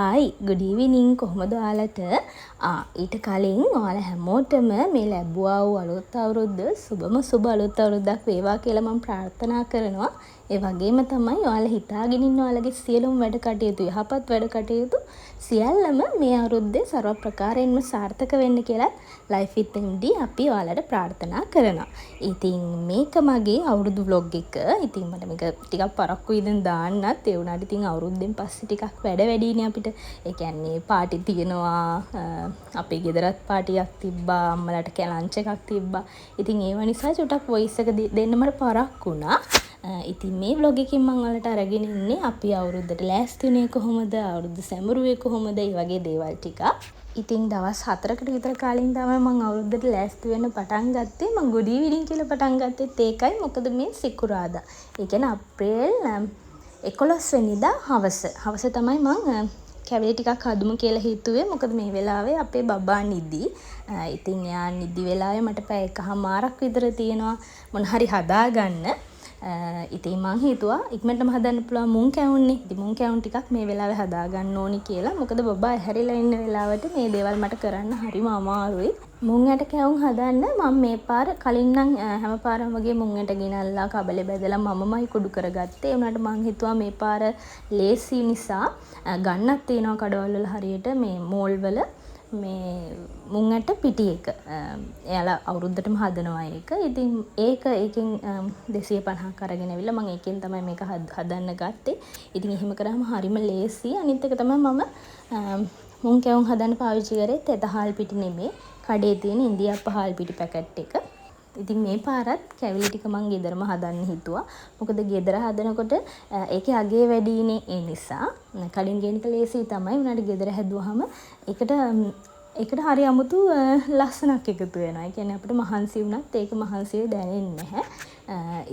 Hi good evening කොහොමද ඔයාලට ඊට කලින් ඔයාලා හැමෝටම මේ ලැබුවා වූ අලුත් අවුරුද්ද සුබ අලුත් අවුරුද්දක් වේවා කියලා මම ප්‍රාර්ථනා කරනවා. ඒ වගේම තමයි ඔයාලා හිතාගෙන ඉන්න ඔයාලගේ සියලුම වැඩ කටයුතු යහපත් වැඩ කටයුතු සියල්ලම මේ අවුරුද්දේ ਸਰව ප්‍රකාරයෙන්ම සාර්ථක වෙන්න කියලා Life with MD අපි ඔයාලට ප්‍රාර්ථනා කරනවා. ඉතින් මේක මගේ අවුරුදු vlog එක. ඉතින් මට මේක ටිකක් පරක්කුයි දැන් දාන්නත් ඒ වුණාට ඉතින් අවුරුද්දෙන් පස්සේ ටිකක් වැඩ වැඩිනේ අපිට. ඒ කියන්නේ පාටි තියෙනවා අපේ ගෙදරත් පාටියක් තිබ්බා අම්මලාට ලන්ච් එකක් තිබ්බා. ඉතින් ඒව නිසා චුට්ටක් වොයිස් එක දෙන්න මට පරක්කු වුණා. ඉතින් මේ vlog එකකින් මම ඔයාලට අරගෙන ඉන්නේ අපි අවුරුද්දට ලෑස්ති වුණේ කොහොමද අවුරුද්ද සැමරුවේ කොහොමද ඒ වගේ දේවල් ටික. ඉතින් දවස් 4කට විතර කාලෙකින් තමයි මම අවුරුද්දට ලෑස්ති වෙන්න පටන් ගත්තේ. මම good evening කියලා පටන් ගත්තෙත් ඒකයි. මොකද මේ සිකුරාදා. ඒ කියන්නේ අප්‍රේල් 11 වෙනිදා හවස තමයි මම කැවිලි ටිකක් හදමු කියලා හිතුවේ. මොකද මේ වෙලාවේ අපේ බබා නිදි. ඉතින් එයා නිදි වෙලාවේ මට පැය එකහමාරක් විතර තියෙනවා මොන හරි හදාගන්න. ඉතින් මං හිතුවා ඉක්මනටම හදන්න පුළුවන් මුං කැවුන්නේ. ඉතින් මුං කැවුන් ටිකක් මේ වෙලාවේ හදා ගන්න ඕනි කියලා. මොකද බබා ඇහැරිලා ඉන්න වෙලාවට මේ දේවල් මට කරන්න හරිම අමාරුයි. මුං ඇට කැවුම් හදන්න මම මේ පාර කලින් නම් හැම පාරම වගේ මුං ඇට ගෙනල්ලා කබලේ බැදලා මමමයි කුඩු කරගත්තේ. ඒ වුණාට මං හිතුවා මේ පාර ලේසි නිසා ගන්නත් තියෙනවා කඩවල වල හරියට මේ මෝල් වල මේ මුං ඇට පිටි එක. එයාලා අවුරුද්දටම හදනවා ඒක. ඉතින් ඒකෙන් 250ක් අරගෙන ඇවිල්ලා මම ඒකෙන් තමයි මේක හදන්න ගත්තේ. ඉතින් එහෙම කරාම හරිම ලේසි. අනිත් එක තමයි මම මුං කැවුම් හදන්න පාවිච්චි කරේ තෙත හාල් පිටි නෙමෙයි. කඩේ තියෙන ඉන්දියාප්ප හාල් පිටි පැකට් එක. ඉතින් මේ පාරත් කැවිලි ටික මං ගෙදරම හදන්න හිතුවා. මොකද ගෙදර හදනකොට ඒකේ අගේ වැඩිනේ ඒ නිසා. කලින් ගේන එක ලේසි තමයි. උනාට ගෙදර හැදුවාම ඒකට හරි අමුතු ලස්සනක් එකතු වෙනවා. ඒ කියන්නේ අපිට මහන්සි වුණත් ඒක මහන්සිය දැනෙන්නේ නැහැ.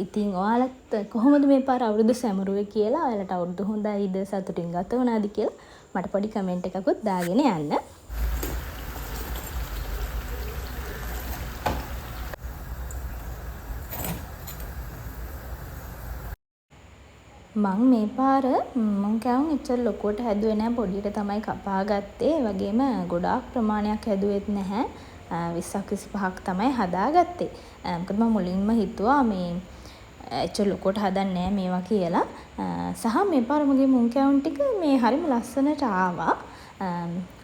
ඉතින් ඔයාලත් කොහොමද මේ පාර අවුරුදු සැමරුවේ කියලා ඔයාලට අවුරුදු හොඳයිද සතුටින් ගත වුණාද කියලා මට පොඩි කමෙන්ට් එකකුත් දාගෙන යන්න. මං මේ පාර මුං කැවුම් එච්චර ලොකුවට හැදුවේ නැහැ. පොඩියට තමයි කපා ගත්තේ. ඒ වගේම ගොඩාක් ප්‍රමාණයක් හැදුවෙත් නැහැ. 20ක් 25ක් තමයි හදාගත්තේ. මොකද මම මුලින්ම හිතුවා මේ එච්චර ලොකුවට හදන්නේ නැහැ මේවා කියලා. සහ මේ පාර මගේ මුං කැවුම් ටික මේ හරිම ලස්සනට ආවා.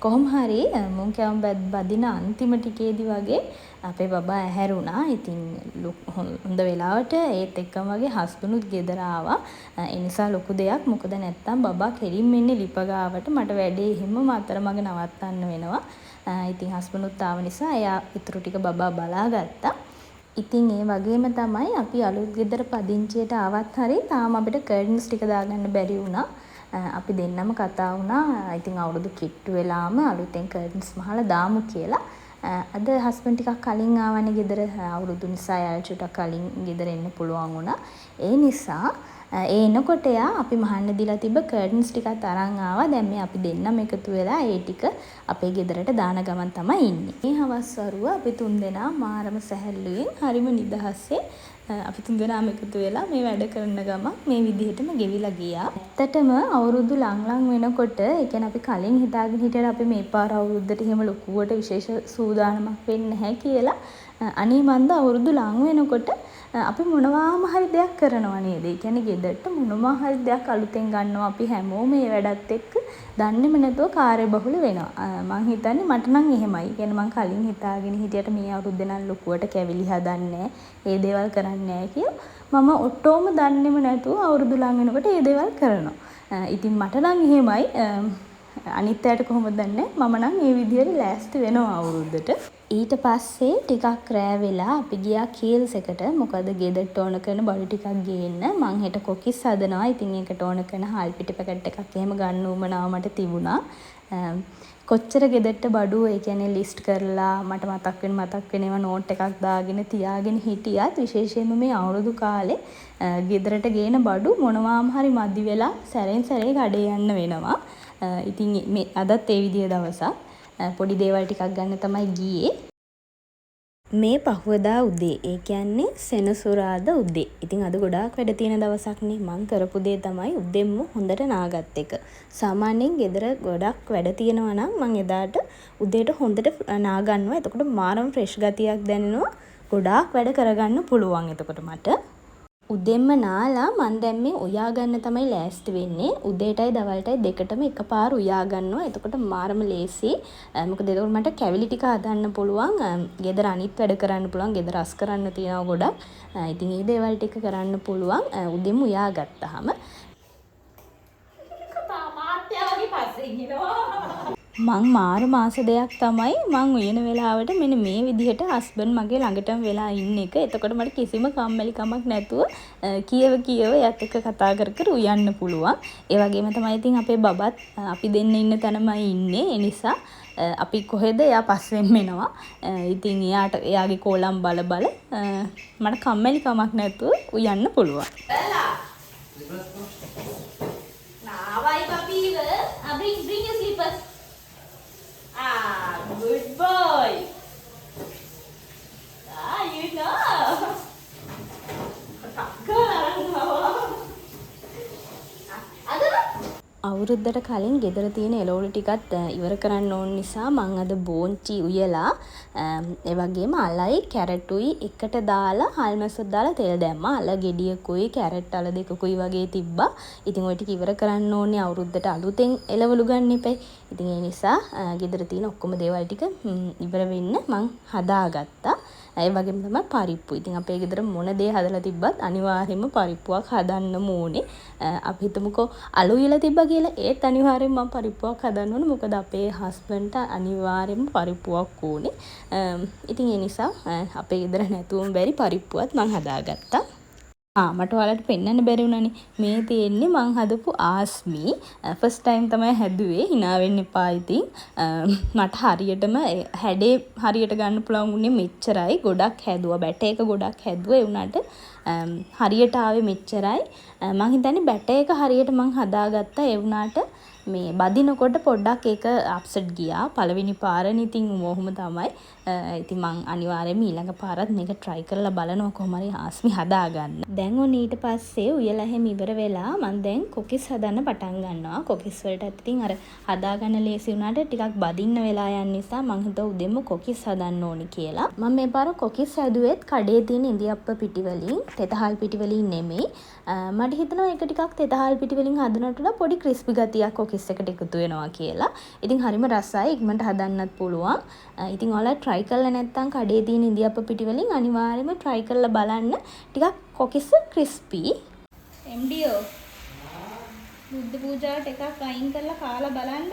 කොහොම හරි මුං කැවුම් බදින අන්තිම ටිකේදී වගේ අපේ බබා ඇහැරුණා. ඉතින් හොඳ වෙලාවට ඒත් එක්කම වගේ හස්බන්ඩ්ුත් ගෙදර ආවා. ඒ නිසා ලොකු දෙයක්. මොකද නැත්තම් බබා කෙලින්ම එන්නේ ලිප ගාවට. මට වැඩේ එහෙමම අතරමඟ නවත්තන්න වෙනවා. ඉතින් හස්බන්ඩ්ුත් ආව නිසා එයා ඊටු ටික බබා බලාගත්තා. ඉතින් ඒ වගේම තමයි අපි අලුත් ගෙදර පදිංචියට ආවත් හරි තාම අපිට කර්ටන්ස් ටික දාගන්න බැරි වුණා. අපි දෙන්නම කතා වුණා. ඉතින් අවුරුදු කිට්ටු වෙලාම අලුතෙන් කර්ටන්ස් මහලා දාමු කියලා. අද හස්බන්ඩ් ටිකක් කලින් ආවනේ ගෙදර. අවුරුදු නිසා යාළුවා චුට්ටක් කලින් ගෙදර එන්න පුළුවන් වුණා. ඒ නිසා එනකොට එයා අපි මහන්න දීලා තිබ්බ කර්ටන්ස් ටිකත් අරන් ආවා. දැන් මේ අපි දෙන්නම එකතු වෙලා ඒ ටික අපේ ගෙදරට දාන ගමන් තමයි ඉන්නේ. මේ හවස් වරුව අපි තුන්දෙනා මාරම සැහැල්ලුවෙන් හරිම නිදහසේ අපි තුන්දෙනාම එකතු වෙලා මේ වැඩ කරන ගමන් මේ විදිහටම ගෙවිලා ගියා. ඇත්තටම අවුරුදු ලං වෙනකොට ඒ කියන්නේ අපි කලින් හිතාගෙන හිටියට අපි මේ පාර අවුරුද්දට එහෙම ලොකුවට විශේෂ සූදානමක් වෙන්නේ නැහැ කියලා. අනේ මන්ද අවුරුදු ලං වෙනකොට අපි මොනවාම හරි දෙයක් කරනවා නේද? ඒ කියන්නේ ගෙදරට මොනවා හරි දෙයක් අලුතෙන් ගන්නවා අපි හැමෝම මේ වැඩත් එක්ක දන්නේම නැතුව කාර්යබහුල වෙනවා. මං හිතන්නේ මට නම් එහෙමයි. ඒ කියන්නේ මං කලින් හිතාගෙන හිටියට මේ අවුරුද්දේ නම් ලොකුවට කැවිලි හදන්නේ ඒ දේවල් කරන්නේ නැහැ කියලා. මම ඔට්ටෝම දන්නේම නැතුව අවුරුදු ලං වෙනකොට ඒ දේවල් කරනවා. ඉතින් මට නම් එහෙමයි. අනිත් අයට කොහොමද දන්නේ? මම නම් මේ විදියට ලෑස්ති වෙනවා අවුරුද්දට. ඊට පස්සේ ටිකක් රෑ වෙලා අපි ගියා කීල්ස් එකට. මොකද ගෙදරට ඕන කරන බඩු ටිකක් ගේන්න. මං හෙට කොකිස් හදනවා. ඉතින් ඒකට ඕන කරන හාල් පිටි පැකට් එකක් එහෙම ගන්න උවමනාව මට තිබුණා. කොච්චර ගෙදරට බඩු ඒ කියන්නේ ලිස්ට් කරලා මට මතක් වෙන ඒවා නෝට් එකක් දාගෙන තියාගෙන හිටියත් විශේෂයෙන්ම මේ අවුරුදු කාලේ ගෙදරට ගේන බඩු මොනවාම හරි මදි වෙලා සැරෙන් සැරේ කඩේ යන්න වෙනවා. ඉතින් මේ අදත් ඒ විදිය දවසක්. පොඩි දේවල් ටිකක් ගන්න තමයි ගියේ. මේ පහුවදා උදේ, ඒ කියන්නේ සෙනසුරාදා උදේ. ඉතින් අද ගොඩාක් වැඩ තියෙන දවසක්නේ. මං කරපු දේ තමයි උදෙන්ම හොඳට නාගත් එක. සාමාන්‍යයෙන් ගෙදර ගොඩක් වැඩ තියෙනවා නම් මං එදාට උදේට හොඳට නාගන්නවා. එතකොට මාරම ෆ්‍රෙෂ් ගතියක් දැනෙනවා. ගොඩාක් වැඩ කරගන්න පුළුවන් එතකොට මට. උදෙන්ම නාලා මං දැන් මේ උයා ගන්න තමයි ලෑස්ති වෙන්නේ. උදේටයි දවල්ටයි දෙකටම එකපාර උයා ගන්නවා. එතකොට මාරම ලේසි. මොකද එතකොට මට කැවිලි ටික හදන්න පුළුවන්. ගෙදර අනිත් වැඩ කරන්න පුළුවන්. ගෙදර අස් කරන්න තියෙනවා ගොඩක්. ඉතින් මේ දේවල් ටික කරන්න පුළුවන් උදෙන්ම උයා ගත්තාම. මං මාර මාස දෙයක් තමයි මං උයන වෙලාවට මෙන්න මේ විදිහට හස්බන්ඩ් මගේ ළඟටම වෙලා ඉන්න එක. එතකොට මට කිසිම කම්මැලිකමක් නැතුව කියව යත් එක්ක කතා කර කර උයන්න පුළුවන්. ඒ වගේම තමයි ඉතින් අපේ බබත් අපි දෙන්න ඉන්න තැනමයි ඉන්නේ. ඒ නිසා අපි කොහෙද එයා පස්සෙන් එනවා. ඉතින් එයාගේ කෝලම් බල මට කම්මැලිකමක් නැතුව උයන්න පුළුවන්. Why, puppy? Bring your slippers. Good boy. You know. අවුරුද්දට කලින් ගෙදර තියෙන එළවලු ටිකත් ඉවර කරන්න ඕන නිසා මං අද බෝංචි උයලා ඒ වගේම අලයි කැරටුයි එකට දාලා හල්මැස්සොත් දාලා තෙල් දැම්මා. අල ගෙඩියකුයි කැරට් අල දෙකකුයි වගේ තිබ්බා. ඉතින් ওই ටික ඉවර කරන්න ඕනේ අවුරුද්දට අලුතෙන් එළවලු ගන්න එපයි. ඉතින් ඒ නිසා ගෙදර තියෙන ඔක්කොම දේවල් ටික ඉවර වෙන්න මං හදාගත්තා. ඒ වගේම තමයි පරිප්පු. ඉතින් අපේ ගෙදර මොන දේ හදලා තිබ්බත් අනිවාර්යයෙන්ම පරිප්පුවක් හදන්නම ඕනේ. අපි හිතමුකෝ අලු ඉල තිබ්බා කියලා ඒත් අනිවාර්යයෙන්ම මම පරිප්පුවක් හදන්න ඕනේ. මොකද අපේ හස්බන්ඩ්ට අනිවාර්යයෙන්ම පරිප්පුවක් ඕනේ. ඉතින් ඒ නිසා අපේ ගෙදර නැතුවම බැරි පරිප්පුවක් මම හදාගත්තා. මට ඔයාලට පෙන්වන්න බැරි වුණානේ. මේ තියෙන්නේ මං හදපු ආස්මි. ෆස්ට් ටයිම් තමයි හැදුවේ. hina වෙන්න එපා ඉතින්. මට හරියටම හැඩේ හරියට ගන්න පුළුවන් උනේ මෙච්චරයි. ගොඩක් හැදුවා. බැට එක ගොඩක් හැදුවා. ඒ වුණාට හරියට ආවේ මෙච්චරයි. මං හිතන්නේ බැට එක හරියට මං හදාගත්තා. ඒ වුණාට මේ බදිනකොට පොඩ්ඩක් ඒක අප්සෙට් ගියා. පළවෙනි පාරනේ ඉතින් ඔහොම තමයි. ඉතින් මං අනිවාර්යයෙන්ම ඊළඟ පාරත් මේක try කරලා බලනවා කොහොම හරි ආස්මි හදාගන්න. දැන් ඔන්න ඊට පස්සේ උයලා හැම ඉවර වෙලා මං දැන් කොකිස් හදන්න පටන් ගන්නවා. කොකිස් වලටත් ඉතින් අර හදාගන්න ලේසි වුණාට ටිකක් බදින්න වෙලා යන නිසා මං හිතුවා උදෙන්ම කොකිස් හදන්න ඕනි කියලා. මම මේ පාර කොකිස් හැදුවෙත් කඩේ තියෙන ඉඳියප්ප පිටි වලින්, තෙතහල් පිටි වලින් නෙමෙයි. මට හිතෙනවා ඒක ටිකක් තෙතහල් පිටි වලින් හදනට වඩා පොඩි ක්‍රිස්පි ගතියක් කොකිස් එකට එකතු වෙනවා කියලා. ඉතින් හරිම රසයි. ඉක්මනට හදන්නත් පුළුවන්. ඉතින් ඔයාලා try කරලා නැත්නම් කඩේ තියෙන ඉඳියප්ප පිටි වලින් අනිවාර්යයෙන්ම try කරලා බලන්න. ටිකක් කොකිස් ක්‍රිස්පි. MDO. බුද්ධ පූජාවට එකක් අයින් කරලා කාලා බලන්න.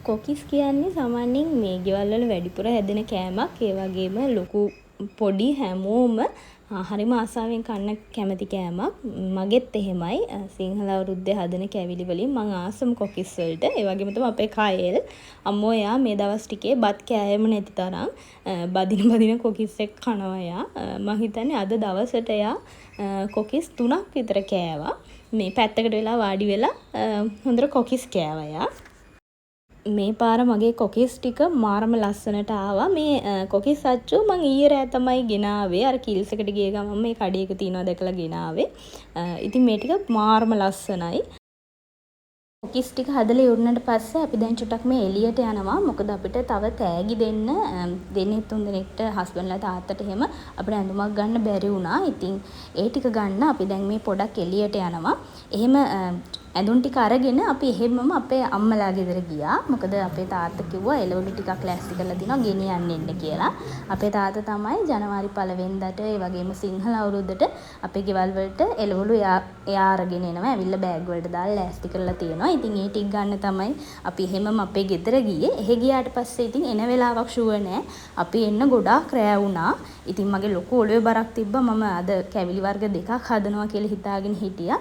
කොකිස් කියන්නේ සාමාන්‍යයෙන් මේ ගෙවල් වල වැඩිපුර හැදෙන කෑමක්. ඒ වගේම ලොකු පොඩි හැමෝම හරිම ආසාවෙන් කන්න කැමති කෑමක්. මගෙත් එහෙමයි. සිංහල අවුරුද්දේ හදන කැවිලි වලින් මං ආසම කොකිස් වලට. ඒ වගේම තමයි අපේ කයෙල් අම්මෝ එයා මේ දවස් ටිකේ බත් කෑවෙම නැති තරම් බදින කොකිස් එක කනවා එයා. මං හිතන්නේ අද දවසට එයා කොකිස් 3ක් විතර කෑවා. මේ පැත්තකට වෙලා වාඩි වෙලා හොඳට කොකිස් කෑවා එයා. මේ පාර මගේ කොකිස් ටික මාරම ලස්සනට ආවා. මේ කොකිස් අච්චු මං ඊයේ රෑ තමයි ගෙනාවේ. අර කිල්ස් එකට ගිය ගමන් මේ කඩේක තියනවා දැකලා ගෙනාවේ. ඉතින් මේ ටික මාරම ලස්සනයි. කොකිස් ටික හදලා ඉවරනට පස්සේ අපි දැන් චුට්ටක් මේ එළියට යනවා. මොකද අපිට තව තෑගි දෙන්න දෙන්නේ 3 දෙනෙක්ට හස්බන්ඩ්ලා තාත්තට එහෙම අපිට ඇඳුමක් ගන්න බැරි වුණා. ඉතින් ඒ ටික ගන්න අපි දැන් මේ පොඩක් එළියට යනවා. එහෙම ඇඳුම් ටික අරගෙන අපි එහෙමම අපේ අම්මලා ගෙදර ගියා. මොකද අපේ තාත්තා කිව්වා එළවලු ටිකක් ලෑස්ති කරලා දිනවා ගෙනියන්න එන්න කියලා. අපේ තාත්තා තමයි ජනවාරි 1 වෙනිදාට ඒ වගේම සිංහල අවුරුද්දට අපේ ගෙවල් වලට එළවලු එයා අරගෙන එනවා. ඇවිල්ලා බෑග් වලට දාලා ලෑස්ති කරලා තියෙනවා. ඉතින් ඒ ටික ගන්න තමයි අපි එහෙමම අපේ ගෙදර ගියේ. එහෙ ගියාට පස්සේ ඉතින් එන වෙලාවක් ෂුවර් නෑ. අපි එන්න ගොඩාක් රෑ වුණා. ඉතින් මගේ ලොකු ඔළුවේ බරක් තිබ්බා. මම අද කැවිලි වර්ග දෙකක් හදනවා කියලා හිතාගෙන හිටියා.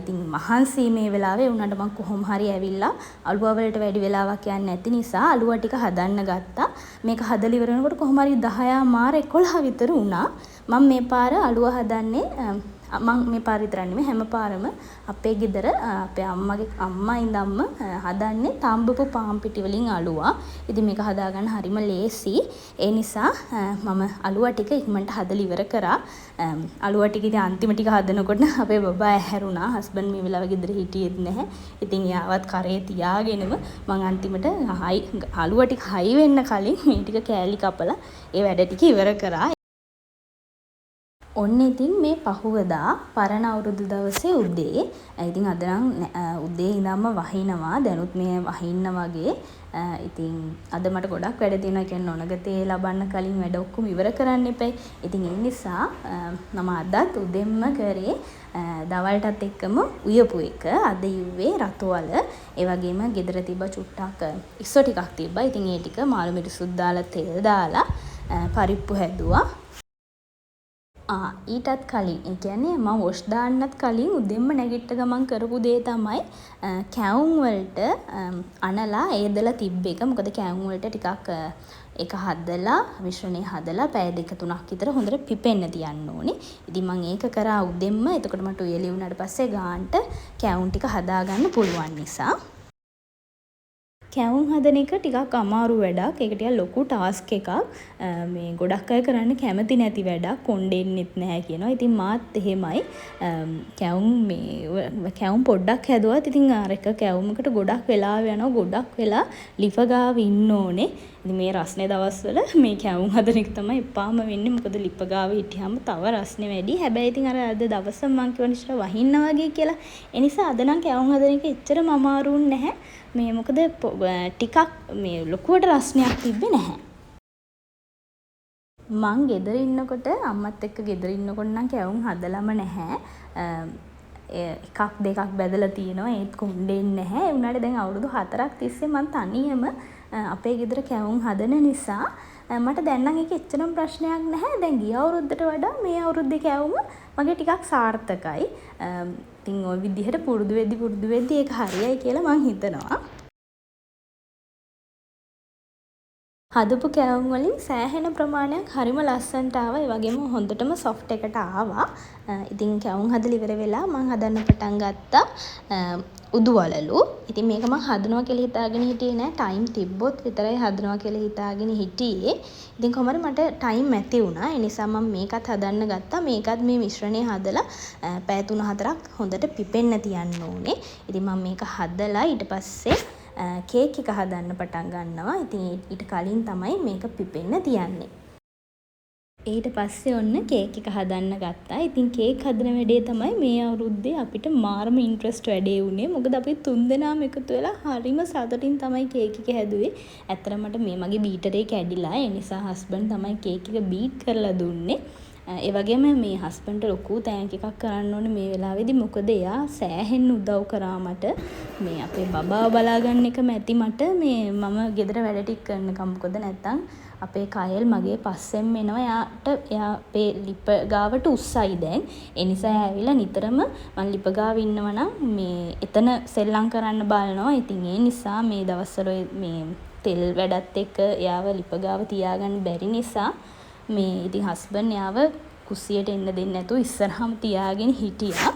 ඉතින් මහන්සි මේ වෙලාවේ උනට මම කොහොම හරි ඇවිල්ලා අලුවා වලට වැඩි වෙලාවක් යන්නේ නැති නිසා අලුවා ටික හදන්න ගත්තා. මේක හදලා ඉවර වෙනකොට කොහොම හරි 10 මාර 11 විතර වුණා. මම මේ පාර අලුවා හදන්නේ මං මේ පාර විතරක් නෙමෙයි හැම පාරම අපේ ගෙදර අපේ අම්මා ඉඳන්ම හදන්නේ තම්බපු පාන් පිටි වලින් අලුවා. ඉතින් මේක හදාගන්න හරිම ලේසි. ඒ නිසා මම අලුවා ටික ඉක්මනට හදලා ඉවර කරා. අලුවා ටික ඉතින් අන්තිම ටික හදනකොට අපේ බබා ඇහැරුණා. හස්බන්ඩ් මේ වෙලාව ගෙදර හිටියෙත් නැහැ. ඉතින් එයාවත් කරේ තියාගෙනම මං අන්තිමට අලුවා ටික හයි වෙන්න කලින් මේ ටික කෑලි කපලා ඒ වැඩ ටික ඉවර කරා. ඔන්න ඉතින් මේ පහුවදා පරණ අවුරුදු දවසේ උදේ. ඉතින් අද නම් උදේ ඉඳන්ම වහිනවා. දැනුත් මේ වහින්න වගේ. ඉතින් අද මට ගොඩක් වැඩ තියෙනවා. කියන්නේ නොනගතේ ලබන්න කලින් වැඩ ඔක්කොම ඉවර කරන්න එපයි. ඉතින් ඒ නිසා මම අදත් උදෙන්ම කරේ දවල්ටත් එක්කම උයපු එක. අද ඉව්වේ රතවල. ඒ වගේම ගෙදර තිබ්බ චුට්ටක් ඉස්සෝ ටිකක් තිබ්බා. ඉතින් ඒ ටික මාළු මිරිසුත් දාලා තෙල් දාලා පරිප්පු හැදුවා. ඊටත් කලින් ඒ කියන්නේ මම වොෂ් දාන්නත් කලින් උදෙන්ම නැගිට්ට ගමන් කරපු දේ තමයි කැවුම් වලට අනලා ඒදලා තිබ්බ එක. මොකද කැවුම් වලට ටිකක් ඒක හදලා මිශ්‍රණය හදලා පැය 2-3ක් විතර හොඳට පිපෙන්න තියන්න ඕනේ. ඉතින් මම ඒක කරා උදෙන්ම. එතකොට මට උයලි වුණාට පස්සේ ගාන්ට කැවුම් ටික හදාගන්න පුළුවන් නිසා. කැවුම් හදන එක ටිකක් අමාරු වැඩක්. ඒක ටිකක් ලොකු ටාස්ක් එකක්. මේ ගොඩක් අය කරන්න කැමති නැති වැඩක්. කොණ්ඩෙන්නෙත් නැහැ කියනවා. ඉතින් මාත් එහෙමයි. කැවුම් පොඩ්ඩක් හැදුවත් ඉතින් අර එක කැවුමකට ගොඩක් වෙලාව යනවා. ගොඩක් වෙලා ලිප ගාව ඉන්න ඕනේ. ඉතින් මේ රස්නේ දවස්වල මේ කැවුම් හදන එක තමයි එපාම වෙන්නේ. මොකද ලිප ගාව හිටියාම තව රස්නේ වැඩි. හැබැයි ඉතින් අර අද දවස මං කියවන ඉස්සර වහින්න වගේ කියලා. ඒ නිසා අද නම් කැවුම් හදන එක එච්චරම අමාරු නැහැ. මේ මොකද ටිකක් මේ ලොකුවට රස්නයක් තිබ්බේ නැහැ. මං ගෙදර ඉන්නකොට අම්මත් එක්ක ගෙදර ඉන්නකොට නම් කැවුම් හදලම නැහැ. එකක් දෙකක් බැදලා තියෙනවා. ඒත් කොණ්ඩෙන්නේ නැහැ. ඒ වුණාට දැන් අවුරුදු 4ක් තිස්සේ මං තනියම අපේ ගෙදර කැවුම් හදන නිසා මට දැන් නම් ඒක එච්චරම ප්‍රශ්නයක් නැහැ. දැන් ගිය අවුරුද්දට වඩා මේ අවුරුද්දේ කැවුම මගේ ටිකක් සාර්ථකයි. ඉතින් ওই විදිහට පුරුදු වෙද්දි ඒක හරියයි කියලා මං හිතනවා. හදපු කැවුම් වලින් සෑහෙන ප්‍රමාණයක් හරිම ලස්සනට ආවා. ඒ වගේම හොඳටම සොෆ්ට් එකට ආවා. ඉතින් කැවුම් හදලා ඉවර වෙලා මං හදන්න පටන් ගත්තා උදුවලලු. ඉතින් මේක මං හදනවා කියලා හිතාගෙන හිටියේ නෑ. ටයිම් තිබ්බොත් විතරයි හදනවා කියලා හිතාගෙන හිටියේ. ඉතින් කොහමද මට ටයිම් නැති වුණා. ඒ නිසා මම මේකත් හදන්න ගත්තා. මේකත් මේ මිශ්‍රණය හදලා පැය 3-4ක් හොඳට පිපෙන්න තියන්න ඕනේ. ඉතින් මම මේක හදලා ඊට පස්සේ කේක් එක හදන්න පටන් ගන්නවා. ඉතින් ඊට කලින් තමයි මේක පිපෙන්න තියන්නේ. ඊට පස්සේ ඔන්න කේක් එක හදන්න ගත්තා. ඉතින් කේක් හදන වැඩේ තමයි මේ අවුරුද්දේ අපිට මාරම ඉන්ට්‍රස්ට් වැඩේ උනේ. මොකද අපි 3 දෙනාම එකතු වෙලා හරිම සතුටින් තමයි කේක් එක හැදුවේ. ඇත්තටම මට මේ මගේ බීටරේ කැඩිලා. ඒ නිසා හස්බන්ඩ් තමයි කේක් එක බීට් කරලා දුන්නේ. ඒ වගේම මේ හස්බන්ඩ්ට ලොකු තෑන්ක් එකක් කරන්න ඕනේ මේ වෙලාවේදී. මොකද එයා සෑහෙන්න උදව් කරා මට. මේ අපේ බබාව බලාගන්න එක මැති මට මේ මම ගෙදර වැඩ ටික කරනකම්. මොකද නැත්තම් අපේ කයල් මගේ පස්සෙන් එනවා. එයා අපේ ලිප ගාවට උස්සයි දැන්. ඒ නිසා ඇවිල්ලා නිතරම මං ලිප ගාව ඉන්නවා නම් මේ එතන සෙල්ලම් කරන්න බලනවා. ඉතින් ඒ නිසා මේ දවස්වල මේ තෙල් වැඩත් එක්ක එයාව ලිප ගාව තියාගන්න බැරි නිසා මේ ඉතින් හස්බන්ඩ් එයාව කුස්සියට එන්න දෙන්නේ නැතුව ඉස්සරහම තියාගෙන හිටියා.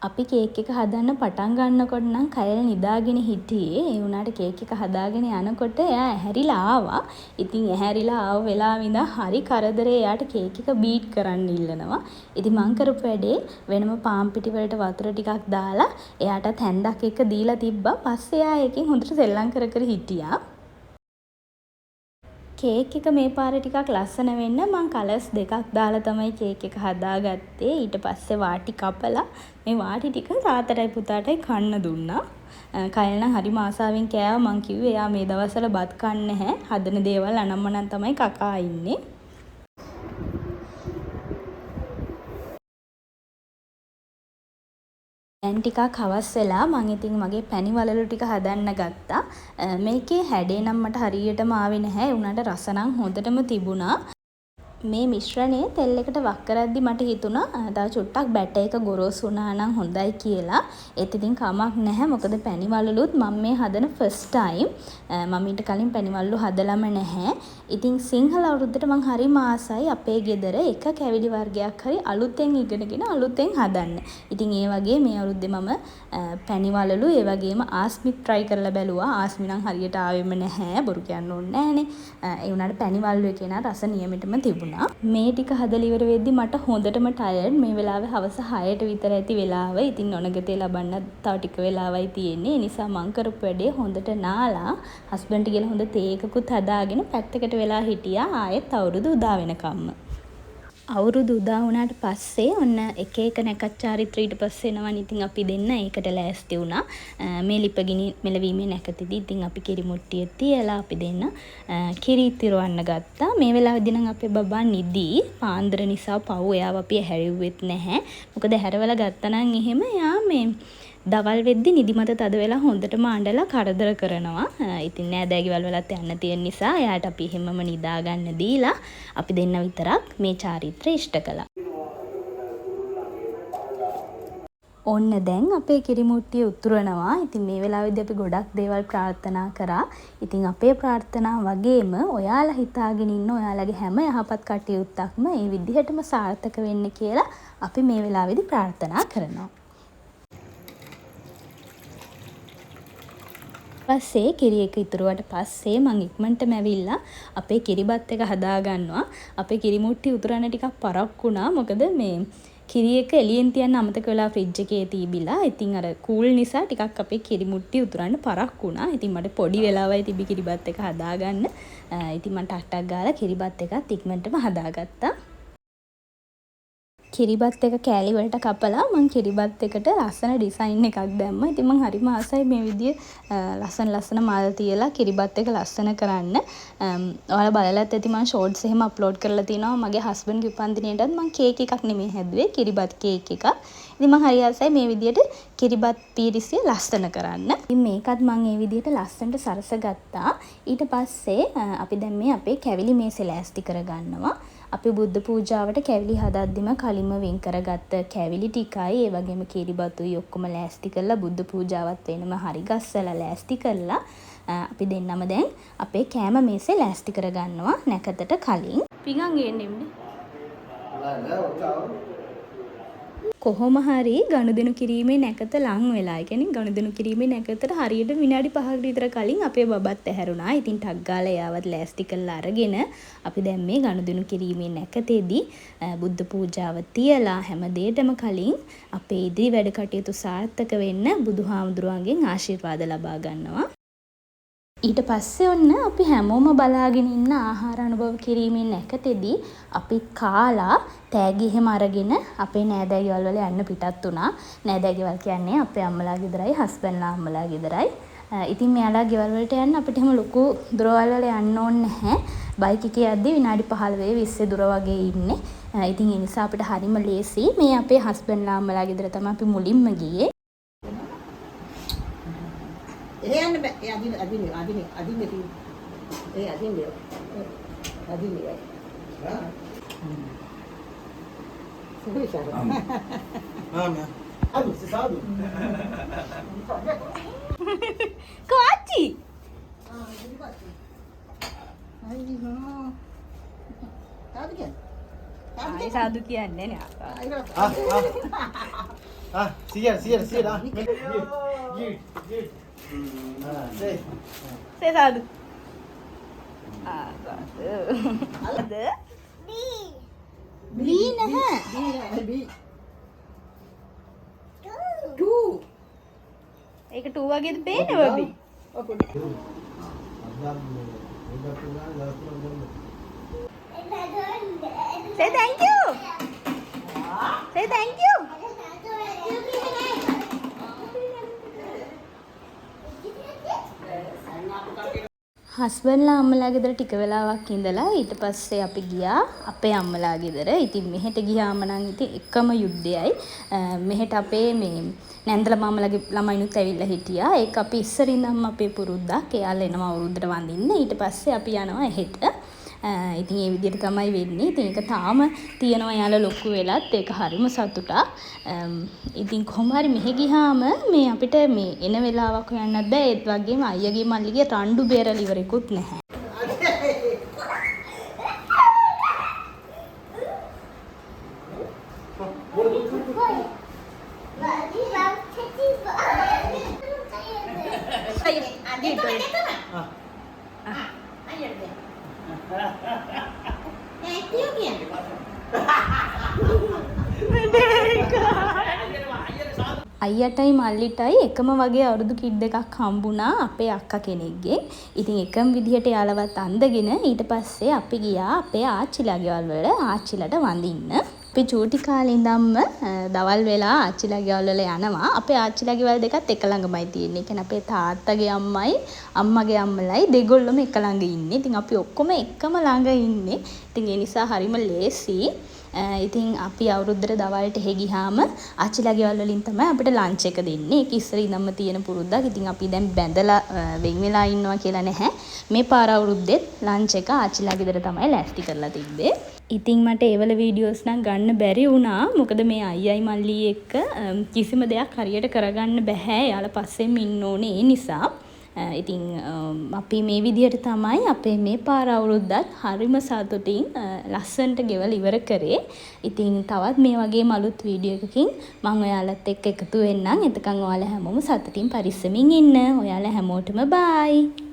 අපි කේක් එක හදන්න පටන් ගන්නකොට නම් කයල් නිදාගෙන හිටියේ. ඒ වුණාට කේක් එක හදාගෙන යනකොට එයා ඇහැරිලා ආවා. ඉතින් ඇහැරිලා ආව වෙලාව ඉඳන් හරි කරදරේ එයාට කේක් එක බීට් කරන්න ඉල්ලනවා. ඉතින් මං කරපු වැඩේ වෙනම පාන් පිටි වලට වතුර ටිකක් දාලා එයාටත් හැන්දක් එක දීලා තිබ්බා. පස්සේ එයා එකෙන් හොඳට සෙල්ලම් කර කර හිටියා. කේක් එක මේ පාරේ ටිකක් ලස්සන වෙන්න මං කලර්ස් දෙකක් දාලා තමයි කේක් එක හදාගත්තේ. ඊට පස්සේ වාටි කපලා මේ වාටි ටික තාත්තටයි පුතාටයි කන්න දුන්නා. කයල් නම් හරිම ආසාවෙන් කෑවා. මං කිව්වේ එයා මේ දවස්වල බත් කන්නේ නැහැ. හදන දේවල් අනම්මනම් තමයි කකා ඉන්නේ. දැන් ටිකක් හවස් වෙලා මම ඉතින් මගේ පැණි වලලු ටික හදන්න ගත්තා. මේකේ හැඩේ නම් මට හරියටම ආවේ නැහැ. ඒ උනාට රස නම් හොඳටම තිබුණා. මේ මිශ්‍රණය තෙල් එකට වක් කරද්දි මට හිතුණා තව චුට්ටක් බැටර් එක ගොරෝසු වුණා නම් හොඳයි කියලා. ඒත් ඉතින් කමක් නැහැ. මොකද පැණි වලලුත් මම මේ හදන ෆස්ට් ටයිම්. මම ඊට කලින් පැණි වලලු හදලම නැහැ. ඉතින් සිංහල අවුරුද්දට මං හරිම ආසයි අපේ ගෙදර එක කැවිලි වර්ගයක් හරි අලුතෙන් ඉගෙනගෙන අලුතෙන් හදන්න. ඉතින් ඒ වගේ මේ අවුරුද්දේ මම පැණි වලලු ඒ වගේම ආස්මිත් try කරලා බැලුවා. ආස්මි නම් හරියට ආවෙම නැහැ. බොරු කියන්න ඕනේ නැහනේ. ඒ වුණාට පැණි වලලු එකේ නා රස නියමෙටම තිබුණා. මේ ටික හදලා ඉවර වෙද්දි මට හොඳටම ටයර්ඩ්. මේ වෙලාවේ හවස 6ට විතර ඇති වෙලාව. ඉතින් නොනගතේ ලබන්න තව ටික වෙලාවයි තියෙන්නේ. ඒ නිසා මං කරපු වැඩේ හොඳට නාලා හස්බන්ඩ්ට කියලා හොඳ තේ එකකුත් හදාගෙන පැත්තකට වෙලා හිටියා ආයෙත් අවුරුදු උදා වෙනකම්ම. අවුරුදු උදා වුණාට පස්සේ ඔන්න එක එක නැකත් චාරිත්‍ර ඊට පස්සේ එනවනේ. ඉතින් අපි දෙන්න ඒකට ලෑස්ති වුණා. මේ ලිපගිනි මෙලවීමේ නැකතේදී ඉතින් අපි කිරි මුට්ටිය තියලා අපි දෙන්න කිරි තිරවන්න ගත්තා. මේ වෙලාවේදී නම් අපේ බබා නිදි. පාන්දර නිසා පව් එයාව අපි හැරෙව්වෙත් නැහැ. මොකද හැරවලා ගත්තා නම් එහෙම එයා මේ දවල් වෙද්දි නිදිමත තද වෙලා හොඳටම අඬලා කරදර කරනවා. ඉතින් නෑදෑ ගෙවල් වලත් යන්න තියෙන නිසා එයාට අපි හැමම නිදා ගන්න දීලා අපි දෙන්න විතරක් මේ චාරිත්‍රය ඉෂ්ට කළා. ඔන්න දැන් අපේ කිරිමුට්ටිය උතුරනවා. ඉතින් මේ වෙලාවේදී අපි ගොඩක් දේවල් ප්‍රාර්ථනා කරා. ඉතින් අපේ ප්‍රාර්ථනා වගේම ඔයාලා හිතාගෙන ඉන්න ඔයාලගේ හැම යහපත් කටයුත්තක්ම මේ විදිහටම සාර්ථක වෙන්න කියලා අපි මේ වෙලාවේදී ප්‍රාර්ථනා කරනවා. පස්සේ කිරි එක ඉතුරුවට පස්සේ මං ඉක්මනටම ඇවිල්ලා අපේ කිරිබත් එක හදා ගන්නවා. අපේ කිරි මුට්ටි උතුරන්න ටිකක් පරක්කු වුණා. මොකද මේ කිරි එක එළියෙන් තියන්න අමතක වෙලා ෆ්‍රිජ් එකේ තිබිලා. ඉතින් අර කූල් නිසා ටිකක් අපේ කිරි මුට්ටි උතුරන්න පරක්කු වුණා. ඉතින් මට පොඩි වෙලාවයි තිබි කිරිබත් එක හදාගන්න. ඉතින් මම ටක් ගාලා කිරිබත් එකත් ඉක්මනටම හදාගත්තා. කිරිබත් එක කෑලි වලට කපලා මං කිරිබත් එකට ලස්සන ඩිසයින් එකක් දැම්මා. ඉතින් මං හරිම ආසයි මේ විදිය ලස්සන මල් තියලා කිරිබත් එක ලස්සන කරන්න. ඔයාලා බලලත් ඇති මං ෂෝට්ස් එහෙම අප්ලෝඩ් කරලා තිනවා. මගේ හස්බන්ඩ්ගේ උපන්දිනේටත් මං කේක් එකක් නෙමෙයි හැදුවේ කිරිබත් කේක් එකක්. ඉතින් මං හරි ආසයි මේ විදියට කිරිබත් පීරිසිය ලස්සන කරන්න. ඉතින් මේකත් මං මේ විදියට ලස්සනට සරසගත්තා. ඊට පස්සේ අපි දැන් මේ අපේ කැවිලි මේසේ ලෑස්ති කරගන්නවා. අපි බුද්ධ පූජාවට කැවිලි හදද්දිම කලින්ම වෙන් කරගත්ත කැවිලි ටිකයි ඒ වගේම කිරිබතුයි ඔක්කොම ලෑස්ති කරලා බුද්ධ පූජාවත් වෙනම හරි ගස්සලා ලෑස්ති කරලා අපි දෙන්නම දැන් අපේ කෑම මේසේ ලෑස්ති කරගන්නවා නැකතට කලින්. පිඟන් ගේන්නෙන්නේ. කොහොම හරි ගනුදෙනු කිරීමේ නැකත ලං වෙලා. ඒ කියන්නේ ගනුදෙනු කිරීමේ නැකතට හරියට විනාඩි 5කට විතර කලින් අපේ බබත් ඇහැරුණා. ඉතින් ටක් ගාලා එයාවත් ලෑස්ති කරලා අරගෙන අපි දැන් මේ ගනුදෙනු කිරීමේ නැකතේදී බුද්ධ පූජාව තියලා හැම දෙයකටම කලින් අපේ ඉදිරි වැඩ කටයුතු සාර්ථක වෙන්න බුදුහාමුදුරුවන්ගෙන් ආශිර්වාද ලබා ගන්නවා. ඊට පස්සේ ඔන්න අපි හැමෝම බලාගෙන ඉන්න ආහාර අනුභව කිරීමේ නැකතේදී අපි කාලා තෑගි එහෙම අරගෙන අපේ නෑදෑ ගෙවල් වල යන්න පිටත් වුණා. නෑදෑ ගෙවල් කියන්නේ අපේ අම්මලා ගෙදරයි හස්බන්ඩ්ලා අම්මලා ගෙදරයි. ඉතින් මෙයාලා ගෙවල් වලට යන්න අපිට එහෙම ලොකු දුරවල් වල යන්න ඕනේ නැහැ. බයික් එකේ යද්දී විනාඩි 15 20 දුර වගේ ඉන්නේ. ඉතින් ඒ නිසා අපිට හරිම ලේසි. මේ අපේ හස්බන්ඩ්ලා අම්මලා ගෙදර තමයි අපි මුලින්ම ගියේ. එහෙයන්න බෑ. අදින්නේ. ඒ අදින්නේ. Kochi. Sadu කියන්නේ නේ ආ. සියර. Say sadu. Ah, sadu. B නැහැ. B. 2. ඒක 2 වගේද පේන්නේ බබි? Say thank you. Say thank you. හස්බන්ඩ්ලා අම්මලා ගෙදර ටික වෙලාවක් ඉඳලා ඊට පස්සේ අපි ගියා අපේ අම්මලා ගෙදර. ඉතින් මෙහෙට ගියාම නම් ඉතින් එකම යුද්ධයයි. මෙහෙට අපේ මේ නැන්දලා මාමලාගේ ළමයිනුත් ඇවිල්ලා හිටියා. ඒක අපි ඉස්සරින්දම අපේ පුරුද්දක්. එයාලා එනවා අවුරුද්දට වඳින්න. ඊට පස්සේ අපි යනවා එහෙට. ඉතින් ඒ විදිහට තමයි වෙන්නේ. ඉතින් ඒක තාම තියෙනවා යාළුවා ලොකු වෙලත් ඒක හරිම සතුටක්. ඉතින් කොහොම හරි මෙහෙ ගියාම මේ අපිට මේ එන වෙලාවක් හොයන්නත් බෑ. ඒත් වගේම අයියගේ මල්ලිගේ රණ්ඩු බේරලා ඉවරෙකුත් නැහැ. අයියටයි මල්ලිටයි එකම වගේ අවුරුදු කිඩ් එකක් හම්බුණා අපේ අක්කා කෙනෙක්ගෙන්. ඉතින් එකම විදිහට යාළුවත් අඳගෙන ඊට පස්සේ අපි ගියා අපේ ආච්චිලා ගෙවල් වල ආච්චිලට වඳින්න. අපි චූටි කාලේ ඉඳන්ම දවල් වෙලා ආච්චිලා ගෙවල් වල යනවා. අපේ ආච්චිලා ගෙවල් දෙකත් එක ළඟමයි තියෙන්නේ. ඒ කියන්නේ අපේ තාත්තගේ අම්මයි අම්මගේ අම්මලයි දෙගොල්ලොම එක ළඟ ඉන්නේ. ඉතින් අපි ඔක්කොම එකම ළඟ ඉන්නේ. ඉතින් ඒ නිසා හරිම ලේසි. ඉතින් අපි අවුරුද්දට දවල්ට එහෙ ගියාම ආච්චිලා ගෙවල් වලින් තමයි අපිට ලන්ච් එක දෙන්නේ. ඒක ඉස්සර ඉඳන්ම තියෙන පුරුද්දක්. ඉතින් අපි දැන් බැඳලා වෙන් වෙලා ඉන්නවා කියලා නැහැ. මේ පාර අවුරුද්දෙත් ලන්ච් එක ආච්චිලා ගෙදර තමයි ලෑස්ති කරලා තිබ්බේ. ඉතින් මට ඒවල වීඩියෝස් නම් ගන්න බැරි වුණා. මොකද මේ අයියයි මල්ලි එක්ක කිසිම දෙයක් හරියට කරගන්න බෑ. එයාලා පස්සෙම ඉන්න ඕනේ. ඒ නිසා ඉතින් අපි මේ විදිහට තමයි අපේ මේ පාර අවුරුද්දත් හරිම සතුටින් ලස්සනට ගෙවල ඉවර කරේ. ඉතින් තවත් මේ වගේම අලුත් වීඩියෝ එකකින් මම ඔයාලත් එක්ක එකතු වෙන්නම්. එතකන් ඔයාලා හැමෝම සතුටින් පරිස්සමින් ඉන්න. ඔයාලා හැමෝටම බයි.